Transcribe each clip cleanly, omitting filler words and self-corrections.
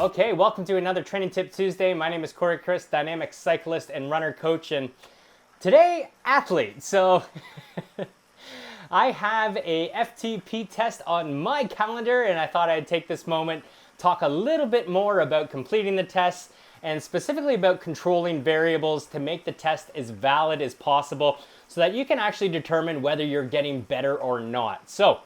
Okay, welcome to another Training Tip Tuesday. My name is Corey Chris, dynamic cyclist and runner coach, and today, athlete. So I have a FTP test on my calendar, and I thought I'd take this moment, talk a little bit more about completing the test, and specifically about controlling variables to make the test as valid as possible so that you can actually determine whether you're getting better or not. So,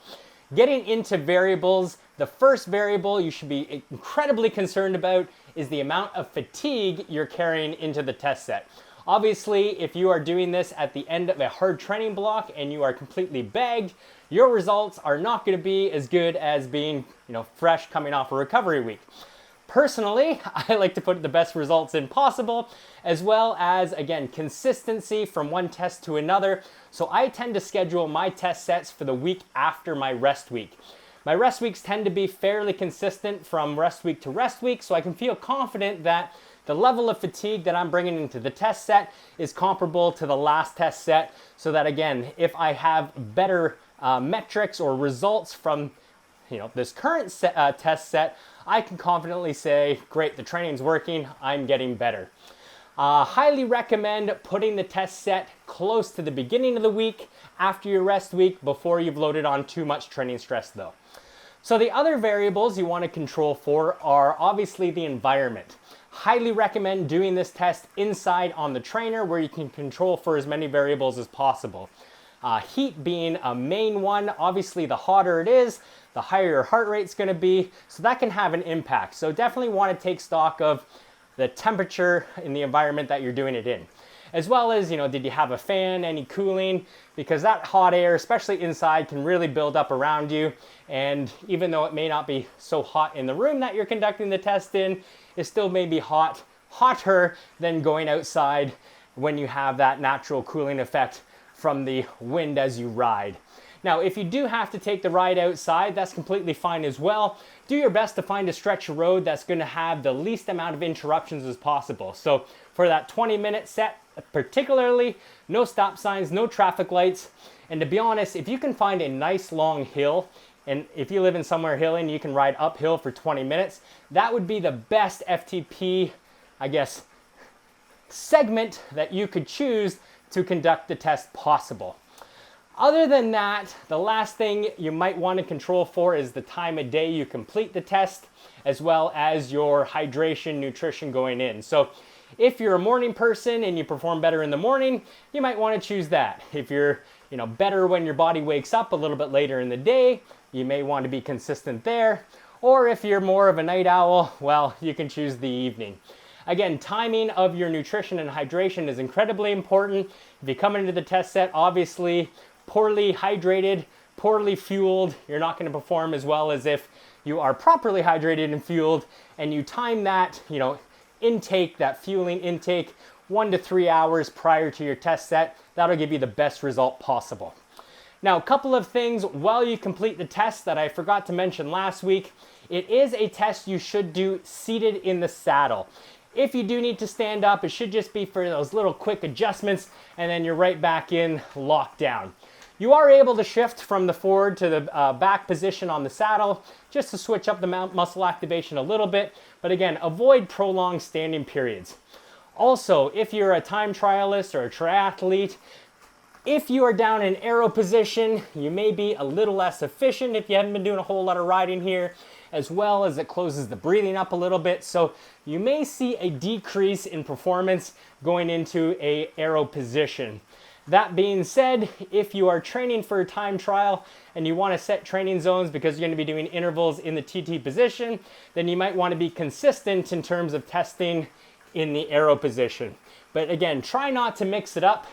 getting into variables, the first variable you should be incredibly concerned about is the amount of fatigue you're carrying into the test set. Obviously, if you are doing this at the end of a hard training block and you are completely bagged, your results are not going to be as good as being, fresh coming off a recovery week. Personally, I like to put the best results in possible, as well as, again, consistency from one test to another. So I tend to schedule my test sets for the week after my rest week. My rest weeks tend to be fairly consistent from rest week to rest week, so I can feel confident that the level of fatigue that I'm bringing into the test set is comparable to the last test set, so that, again, if I have better metrics or results from this current test set, I can confidently say, great, the training's working, I'm getting better. Highly recommend putting the test set close to the beginning of the week after your rest week before you've loaded on too much training stress though. So the other variables you want to control for are obviously the environment. Highly recommend doing this test inside on the trainer where you can control for as many variables as possible. Heat being a main one. Obviously, the hotter it is, the higher your heart rate's going to be, so that can have an impact. So definitely want to take stock of the temperature in the environment that you're doing it in. As well as, did you have a fan, any cooling? Because that hot air, especially inside, can really build up around you. And even though it may not be so hot in the room that you're conducting the test in, it still may be hotter than going outside when you have that natural cooling effect from the wind as you ride. Now, if you do have to take the ride outside, that's completely fine as well. Do your best to find a stretch of road that's going to have the least amount of interruptions as possible. So for that 20-minute set, particularly, no stop signs, no traffic lights. And to be honest, if you can find a nice long hill, and if you live in somewhere hilly and you can ride uphill for 20 minutes, that would be the best FTP, segment that you could choose to conduct the test possible. Other than that, the last thing you might want to control for is the time of day you complete the test, as well as your hydration, nutrition going in. So if you're a morning person and you perform better in the morning, you might want to choose that. If you're better when your body wakes up a little bit later in the day, you may want to be consistent there. Or if you're more of a night owl, well, you can choose the evening. Again, timing of your nutrition and hydration is incredibly important. If you come into the test set, obviously, poorly hydrated, poorly fueled, you're not going to perform as well as if you are properly hydrated and fueled, and you time that, intake, that fueling intake, 1 to 3 hours prior to your test set. That'll give you the best result possible. Now, a couple of things while you complete the test that I forgot to mention last week. It is a test you should do seated in the saddle. If you do need to stand up, it should just be for those little quick adjustments, and then you're right back in lockdown. You are able to shift from the forward to the back position on the saddle just to switch up the muscle activation a little bit, but again, avoid prolonged standing periods. Also, if you're a time trialist or a triathlete, if you are down in aero position, you may be a little less efficient if you haven't been doing a whole lot of riding here, as well as it closes the breathing up a little bit. So you may see a decrease in performance going into a aero position. That being said, if you are training for a time trial and you want to set training zones because you're going to be doing intervals in the TT position, then you might want to be consistent in terms of testing in the aero position. But again, try not to mix it up.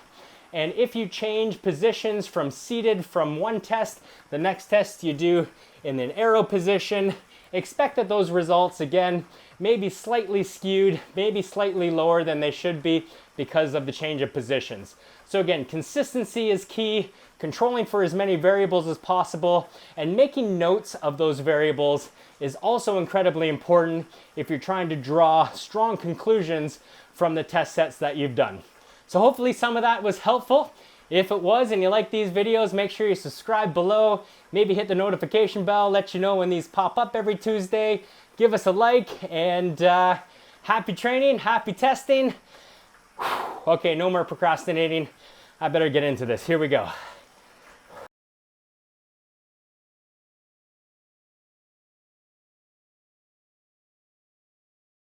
And if you change positions from seated from one test, the next test you do in an aero position, expect that those results, again, may be slightly skewed, maybe slightly lower than they should be because of the change of positions. So again, consistency is key, controlling for as many variables as possible, and making notes of those variables is also incredibly important if you're trying to draw strong conclusions from the test sets that you've done. So hopefully some of that was helpful. If it was and you like these videos, make sure you subscribe below. Maybe hit the notification bell, let you know when these pop up every Tuesday. Give us a like, and happy training, happy testing. Okay, no more procrastinating. I better get into this. Here we go.